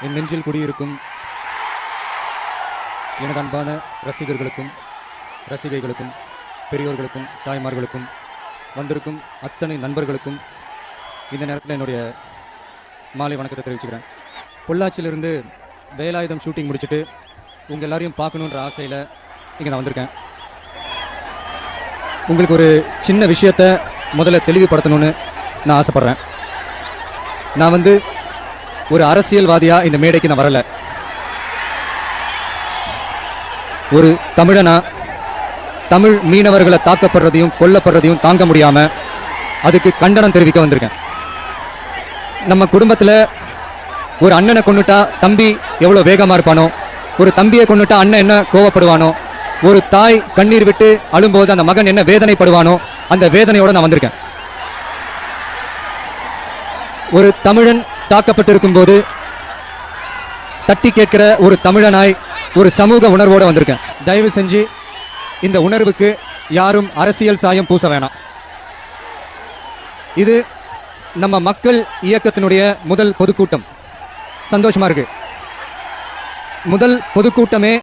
என் நெஞ்சில் குடியிருக்கும் எனது அன்பான ரசிகர்களுக்கும் ரசிகைகளுக்கும் பெரியோர்களுக்கும் தாய்மார்களுக்கும் வந்திருக்கும் அத்தனை நண்பர்களுக்கும் இந்த நேரத்தில் என்னுடைய மாலை வணக்கத்தை தெரிவிச்சுக்கிறேன். பொள்ளாச்சியிலிருந்து வேலாயுதம் ஷூட்டிங் முடிச்சுட்டு உங்கள் எல்லாரையும் பார்க்கணுன்ற ஆசையில் இங்கே நான் வந்திருக்கேன். உங்களுக்கு ஒரு சின்ன விஷயத்தை முதல்ல தெளிவுபடுத்தணும்னு நான் ஆசைப்பட்றேன். நான் ஒரு அரசியல்வாதியாக இந்த மேடைக்கு நான் வரலை. ஒரு தமிழனா தமிழ் மீனவர்களை தாக்கப்படுறதையும் கொல்லப்படுறதையும் தாங்க முடியாம அதுக்கு கண்டனம் தெரிவிக்க வந்திருக்கேன். நம்ம குடும்பத்துல ஒரு அண்ணனை கொண்டுட்டா தம்பி எவ்வளவு வேகமா இருப்பானோ, ஒரு தம்பியை கொண்டுட்டா அண்ணன் என்ன கோவப்படுவானோ, ஒரு தாய் கண்ணீர் விட்டு அழும்போது அந்த மகன் என்ன வேதனைப்படுவானோ, அந்த வேதனையோட நான் வந்திருக்கேன். ஒரு தமிழன் தாக்கப்பட்டிருக்கும் போது தட்டி கேட்கிற ஒரு தமிழனாய் ஒரு சமூக உணர்வோட வந்திருக்கேன். தயவு செஞ்சு இந்த உணர்வுக்கு யாரும் அரசியல் சாயம் பூச வேணாம். இது நம்ம மக்கள் இயக்கத்தினுடைய முதல் பொதுக்கூட்டம். சந்தோஷமா இருக்கு. முதல் பொதுக்கூட்டமே